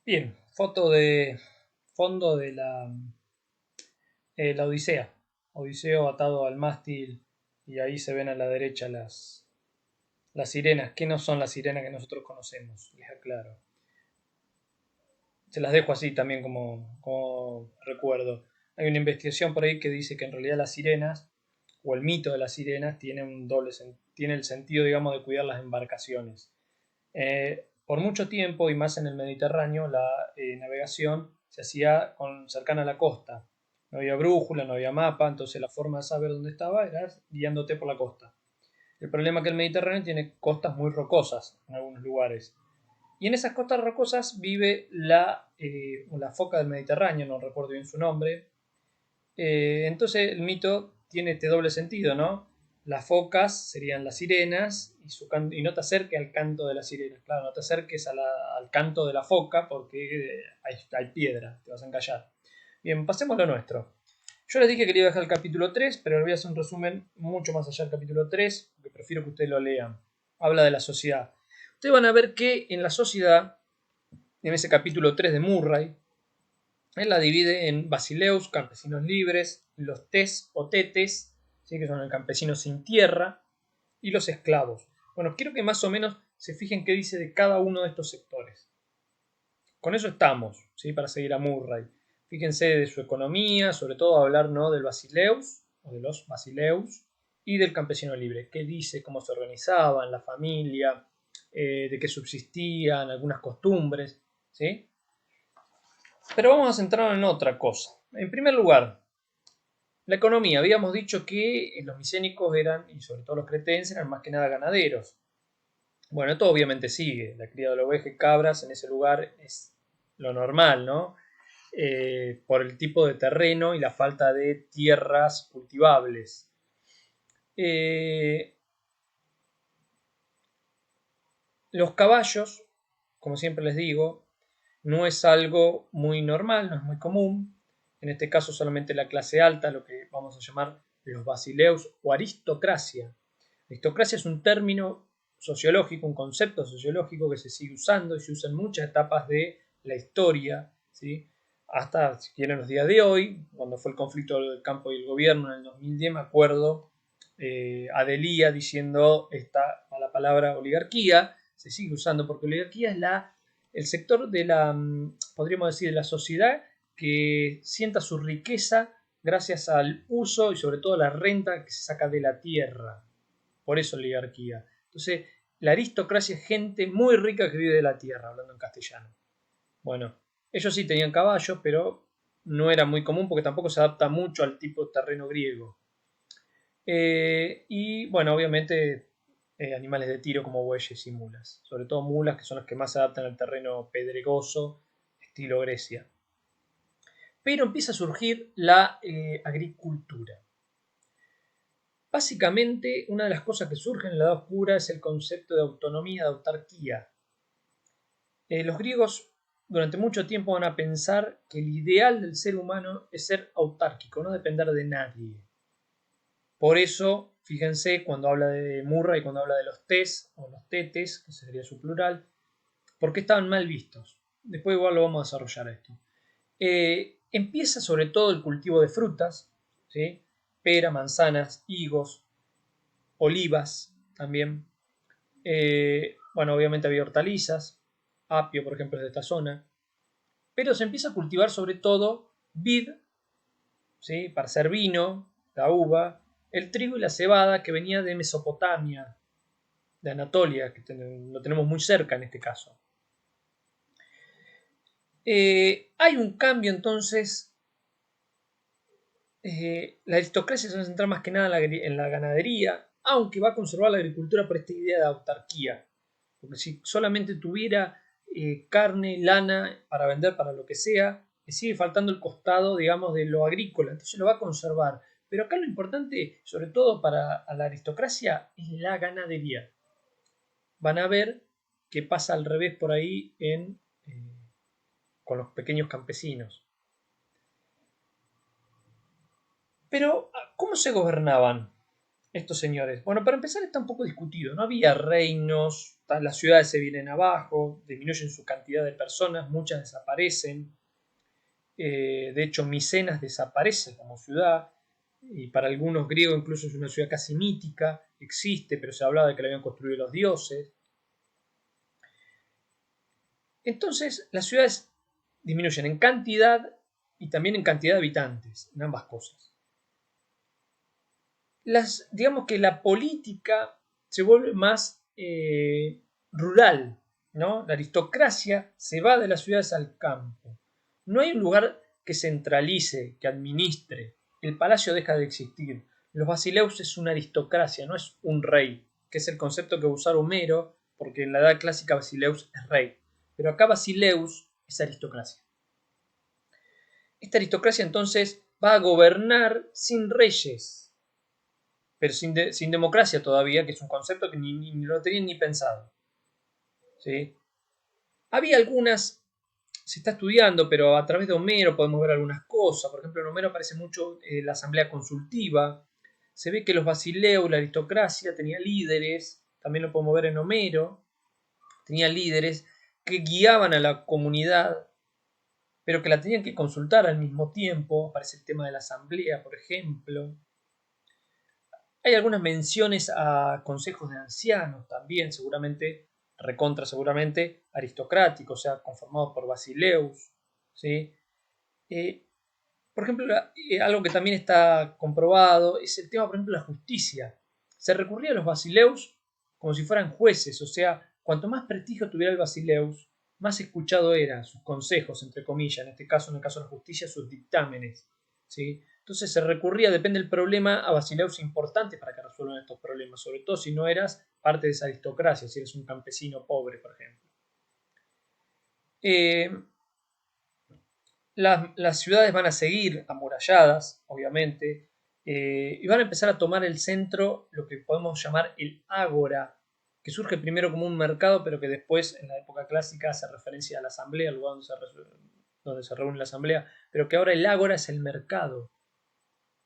Bien, foto de fondo de la Odisea. Odiseo atado al mástil y ahí se ven a la derecha las sirenas, que no son las sirenas que nosotros conocemos, les aclaro. Se las dejo así también como recuerdo. Hay una investigación por ahí que dice que en realidad las sirenas, o el mito de las sirenas, tiene un tiene el sentido, digamos, de cuidar las embarcaciones. Por mucho tiempo, y más en el Mediterráneo, la navegación se hacía cercana a la costa. No había brújula, no había mapa, entonces la forma de saber dónde estaba era guiándote por la costa. El problema es que el Mediterráneo tiene costas muy rocosas en algunos lugares. Y en esas costas rocosas vive la foca del Mediterráneo, no recuerdo bien su nombre. Entonces el mito tiene este doble sentido, ¿no? Las focas serían las sirenas y no te acerques al canto de las sirenas. Claro, no te acerques al canto de la foca porque hay piedra, te vas a encallar. Bien, pasemos a lo nuestro. Yo les dije que le iba a dejar el capítulo 3, pero les voy a hacer un resumen mucho más allá del capítulo 3, porque prefiero que ustedes lo lean. Habla de la sociedad. Ustedes van a ver que en la sociedad, en ese capítulo 3 de Murray, él la divide en basileus, campesinos libres, los tes o tetes, ¿sí? Que son el campesino sin tierra, y los esclavos. Bueno, quiero que más o menos se fijen qué dice de cada uno de estos sectores. Con eso estamos, ¿sí? Para seguir a Murray. Fíjense de su economía, sobre todo hablar, ¿no? Del basileus, o de los basileus, y del campesino libre. ¿Qué dice? ¿Cómo se organizaban? La familia, de qué subsistían, algunas costumbres, ¿sí? Pero vamos a centrarnos en otra cosa. En primer lugar, la economía. Habíamos dicho que los micénicos eran, y sobre todo los cretenses, eran más que nada ganaderos. Bueno, esto obviamente sigue. La cría de ovejas y cabras en ese lugar es lo normal, ¿no? Por el tipo de terreno y la falta de tierras cultivables. Eh, los caballos, como siempre les digo, no es algo muy normal, no es muy común. En este caso solamente la clase alta, lo que vamos a llamar los basileus o aristocracia. Aristocracia es un término sociológico, un concepto sociológico que se sigue usando y se usa en muchas etapas de la historia, ¿sí? Hasta, si quieren, los días de hoy, cuando fue el conflicto del campo y el gobierno en el 2010, me acuerdo, Adelía diciendo esta mala palabra oligarquía, se sigue usando porque oligarquía es el sector de podríamos decir, de la sociedad que sienta su riqueza gracias al uso y sobre todo la renta que se saca de la tierra. Por eso oligarquía. Entonces, la aristocracia es gente muy rica que vive de la tierra, hablando en castellano. Bueno, ellos sí tenían caballos, pero no era muy común porque tampoco se adapta mucho al tipo de terreno griego. Y bueno, obviamente animales de tiro como bueyes y mulas. Sobre todo mulas, que son las que más se adaptan al terreno pedregoso, estilo Grecia. Pero empieza a surgir la agricultura. Básicamente, una de las cosas que surgen en la Edad Oscura es el concepto de autonomía, de autarquía. Los griegos durante mucho tiempo van a pensar que el ideal del ser humano es ser autárquico, no depender de nadie. Por eso, fíjense, cuando habla de Murray y cuando habla de los tes o los tetes, que sería su plural, ¿por qué estaban mal vistos? Después igual lo vamos a desarrollar esto. Empieza sobre todo el cultivo de frutas, ¿sí? Pera, manzanas, higos, olivas también. Bueno, obviamente había hortalizas, apio, por ejemplo, es de esta zona. Pero se empieza a cultivar sobre todo vid, ¿sí? Para hacer vino, la uva, el trigo y la cebada que venía de Mesopotamia, de Anatolia, que lo tenemos muy cerca en este caso. Hay un cambio entonces. La aristocracia se va a centrar más que nada en la ganadería, aunque va a conservar la agricultura por esta idea de autarquía. Porque si solamente tuviera carne, lana para vender para lo que sea, le sigue faltando el costado, digamos, de lo agrícola, entonces lo va a conservar. Pero acá lo importante, sobre todo para la aristocracia, es la ganadería. Van a ver qué pasa al revés por ahí con los pequeños campesinos. Pero, ¿cómo se gobernaban? estos señores? Bueno, para empezar está un poco discutido. No había reinos, las ciudades se vienen abajo, disminuyen su cantidad de personas, muchas desaparecen. De hecho, Micenas desaparece como ciudad y para algunos griegos incluso es una ciudad casi mítica, existe, pero se hablaba de que la habían construido los dioses. Entonces, las ciudades disminuyen en cantidad y también en cantidad de habitantes, en ambas cosas. Digamos que la política se vuelve más rural, ¿no? La aristocracia se va de las ciudades al campo. No hay un lugar que centralice, que administre. El palacio deja de existir. Los basileus es una aristocracia, no es un rey, que es el concepto que va a usar Homero, porque en la edad clásica Basileus es rey. Pero acá Basileus es aristocracia. Esta aristocracia entonces va a gobernar sin reyes, pero sin democracia todavía, que es un concepto que ni lo tenían ni pensado. ¿Sí? Había algunas, se está estudiando, pero a través de Homero podemos ver algunas cosas. Por ejemplo, en Homero aparece mucho la asamblea consultiva. Se ve que los basileus, la aristocracia, tenía líderes, también lo podemos ver en Homero, tenía líderes que guiaban a la comunidad, pero que la tenían que consultar al mismo tiempo. Aparece el tema de la asamblea, por ejemplo. Hay algunas menciones a consejos de ancianos también, seguramente, seguramente aristocráticos, o sea, conformados por Basileus. ¿Sí? Por ejemplo, algo que también está comprobado es el tema, por ejemplo, de la justicia. Se recurría a los Basileus como si fueran jueces, o sea, cuanto más prestigio tuviera el Basileus, más escuchado eran sus consejos, entre comillas, en el caso de la justicia, sus dictámenes. ¿Sí? Entonces se recurría, depende del problema, a basileus importantes para que resuelvan estos problemas, sobre todo si no eras parte de esa aristocracia, si eres un campesino pobre, por ejemplo. Las ciudades van a seguir amuralladas, obviamente, y van a empezar a tomar el centro, lo que podemos llamar el ágora, que surge primero como un mercado, pero que después, en la época clásica, hace referencia a la asamblea, el lugar donde se reúne la asamblea, pero que ahora el ágora es el mercado.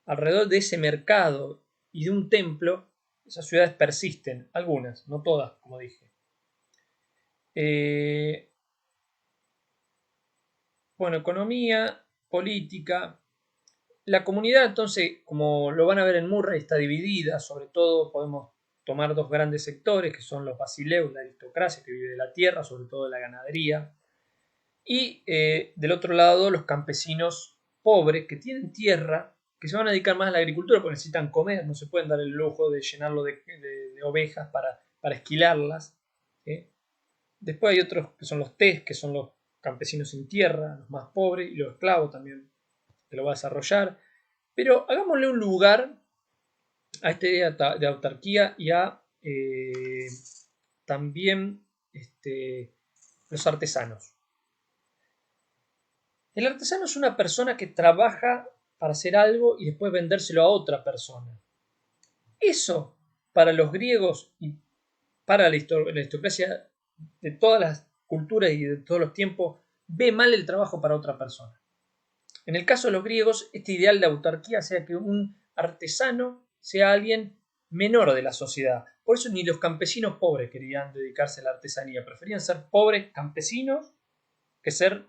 Alrededor de ese mercado y de un templo, esas ciudades persisten, algunas, no todas, como dije. Bueno, economía, política. La comunidad, entonces, como lo van a ver en Murray, está dividida. Sobre todo podemos tomar dos grandes sectores, que son los basileus, la aristocracia que vive de la tierra, sobre todo de la ganadería. Y del otro lado, los campesinos pobres que tienen tierra, que se van a dedicar más a la agricultura porque necesitan comer, no se pueden dar el lujo de llenarlo de ovejas para esquilarlas. ¿Sí? Después hay otros que son los tes, que son los campesinos sin tierra, los más pobres, y los esclavos también, que lo va a desarrollar. Pero hagámosle un lugar a esta idea de autarquía y a también los artesanos. El artesano es una persona que trabaja para hacer algo y después vendérselo a otra persona. Eso, para los griegos y para la aristocracia de todas las culturas y de todos los tiempos, ve mal el trabajo para otra persona. En el caso de los griegos, este ideal de autarquía hacía que un artesano sea alguien menor de la sociedad. Por eso ni los campesinos pobres querían dedicarse a la artesanía. Preferían ser pobres campesinos que ser,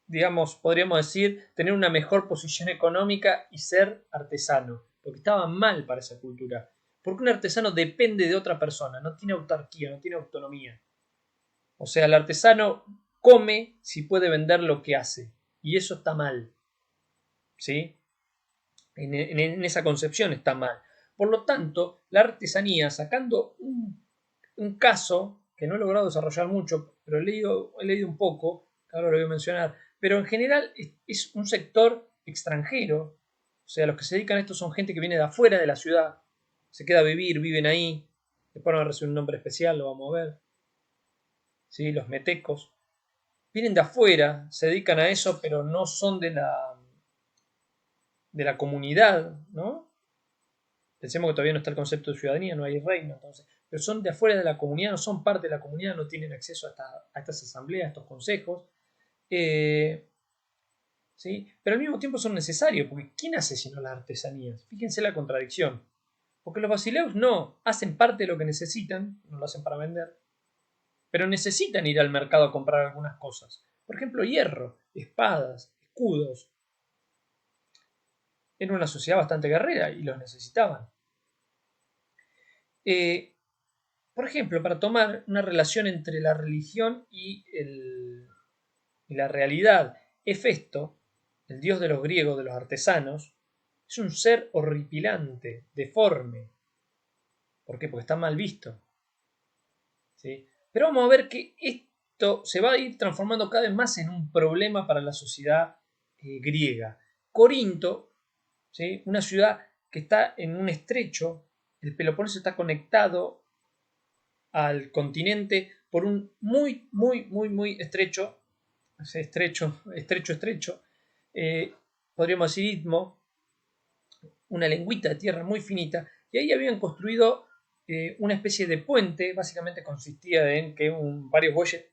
digamos, podríamos decir, tener una mejor posición económica y ser artesano. Porque estaba mal para esa cultura. Porque un artesano depende de otra persona, no tiene autarquía, no tiene autonomía. O sea, el artesano come si puede vender lo que hace. Y eso está mal. ¿Sí? En esa concepción está mal. Por lo tanto, la artesanía, sacando un caso que no he logrado desarrollar mucho, pero he leído un poco, que ahora lo voy a mencionar, pero en general es un sector extranjero. O sea, los que se dedican a esto son gente que viene de afuera de la ciudad, se queda a vivir, viven ahí. Después van a recibir un nombre especial, lo vamos a ver. ¿Sí? Los metecos. Vienen de afuera, se dedican a eso, pero no son de la comunidad, ¿no? Pensemos que todavía no está el concepto de ciudadanía, no hay reino, entonces, pero son de afuera de la comunidad, no son parte de la comunidad, no tienen acceso a estas asambleas, a estos consejos. ¿Sí? Pero al mismo tiempo son necesarios, porque ¿quién hace sino las artesanías? Fíjense la contradicción. Porque los basileus no hacen parte de lo que necesitan, no lo hacen para vender, pero necesitan ir al mercado a comprar algunas cosas. Por ejemplo, hierro, espadas, escudos. Era una sociedad bastante guerrera y los necesitaban. Por ejemplo, para tomar una relación entre la religión y la realidad, Hefesto, el dios de los griegos, de los artesanos, es un ser horripilante, deforme. ¿Por qué? Porque está mal visto. ¿Sí? Pero vamos a ver que esto se va a ir transformando cada vez más en un problema para la sociedad griega. Corinto, ¿sí? Una ciudad que está en un estrecho, el Peloponeso está conectado al continente por un muy estrecho, podríamos decir istmo, una lengüita de tierra muy finita, y ahí habían construido una especie de puente. Básicamente consistía en que varios bueyes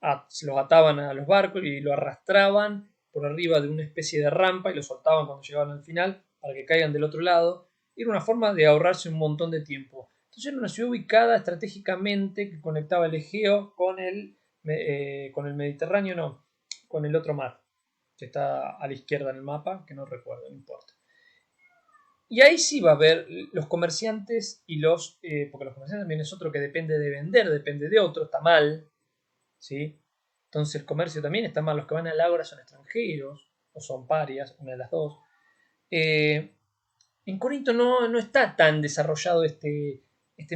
los ataban a los barcos y lo arrastraban por arriba de una especie de rampa y lo soltaban cuando llegaban al final para que caigan del otro lado. Era una forma de ahorrarse un montón de tiempo. Entonces era una ciudad ubicada estratégicamente que conectaba el Egeo con el Mediterráneo, no, con el otro mar, que está a la izquierda en el mapa, que no recuerdo, no importa. Y ahí sí va a haber los comerciantes y porque los comerciantes también es otro que depende de vender, depende de otro, está mal, ¿sí? Entonces el comercio también está mal. Los que van al ágora son extranjeros o son parias, una de las dos. En Corinto no está tan desarrollado este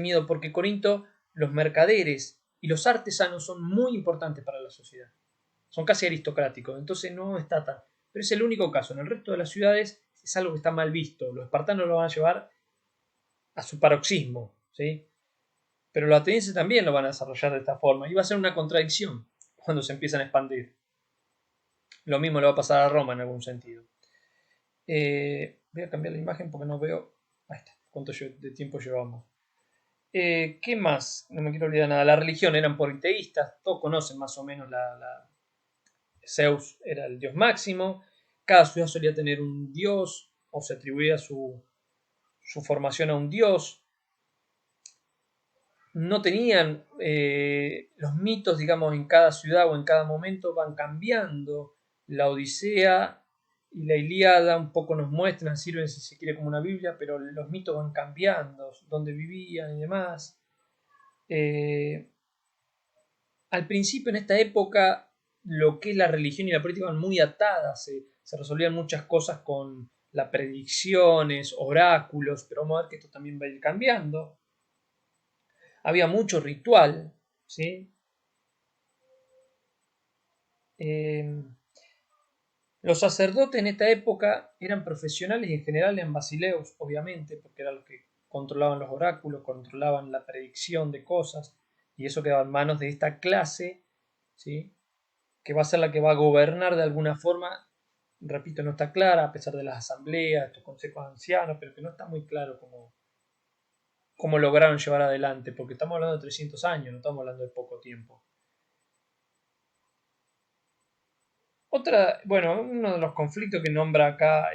miedo, porque Corinto, los mercaderes y los artesanos son muy importantes para la sociedad. Son casi aristocráticos, entonces no está tan. Pero es el único caso. En el resto de las ciudades es algo que está mal visto. Los espartanos lo van a llevar a su paroxismo, ¿sí? Pero los atenienses también lo van a desarrollar de esta forma. Y va a ser una contradicción cuando se empiezan a expandir. Lo mismo le va a pasar a Roma en algún sentido. Voy a cambiar la imagen porque no veo. Ahí está. ¿Cuánto de tiempo llevamos? ¿Qué más? No me quiero olvidar nada. La religión eran politeístas. Todos conocen más o menos Zeus era el dios máximo. Cada ciudad solía tener un dios o se atribuía su formación a un dios. No tenían los mitos, digamos, en cada ciudad o en cada momento van cambiando. La Odisea y la Ilíada un poco nos muestran, sirven si se quiere como una Biblia, pero los mitos van cambiando, dónde vivían y demás. Al principio, en esta época, lo que es la religión y la política van muy atadas, se resolvían muchas cosas con las predicciones, oráculos, pero vamos a ver que esto también va a ir cambiando. Había mucho ritual, ¿sí? Los sacerdotes en esta época eran profesionales y en general eran basileus, obviamente, porque eran los que controlaban los oráculos, controlaban la predicción de cosas, y eso quedaba en manos de esta clase, ¿sí? Que va a ser la que va a gobernar de alguna forma. Repito, no está clara, a pesar de las asambleas, estos consejos ancianos, pero que no está muy claro cómo lograron llevar adelante, porque estamos hablando de 300 años, no estamos hablando de poco tiempo. Uno de los conflictos que nombra acá,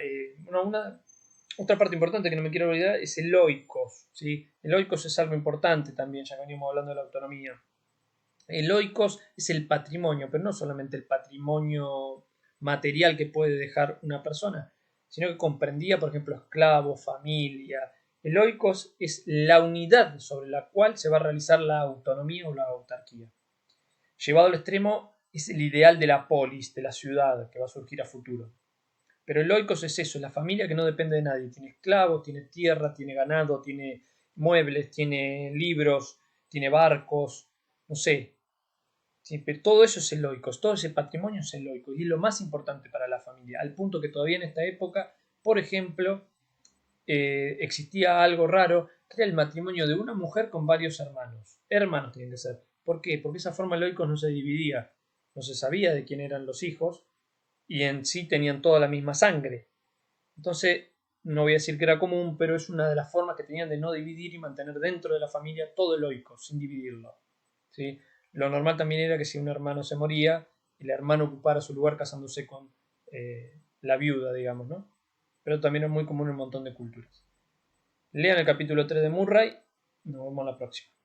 otra parte importante que no me quiero olvidar es el oikos, ¿sí? El oikos es algo importante también, ya que venimos hablando de la autonomía. El oikos es el patrimonio, pero no solamente el patrimonio material que puede dejar una persona, sino que comprendía, por ejemplo, esclavos, familia. El oikos es la unidad sobre la cual se va a realizar la autonomía o la autarquía. Llevado al extremo, es el ideal de la polis, de la ciudad, que va a surgir a futuro. Pero el oikos es eso, la familia que no depende de nadie. Tiene esclavos, tiene tierra, tiene ganado, tiene muebles, tiene libros, tiene barcos, no sé. Sí, pero todo eso es el oikos, todo ese patrimonio es el oikos y es lo más importante para la familia. Al punto que todavía en esta época, por ejemplo, existía algo raro, que era el matrimonio de una mujer con varios hermanos. Hermanos tienen que ser. ¿Por qué? Porque esa forma el oikos no se dividía. No se sabía de quién eran los hijos y en sí tenían toda la misma sangre. Entonces, no voy a decir que era común, pero es una de las formas que tenían de no dividir y mantener dentro de la familia todo el oikos, sin dividirlo. ¿Sí? Lo normal también era que si un hermano se moría, el hermano ocupara su lugar casándose con la viuda, digamos, ¿no? Pero también es muy común en un montón de culturas. Lean el capítulo 3 de Murray. Nos vemos la próxima.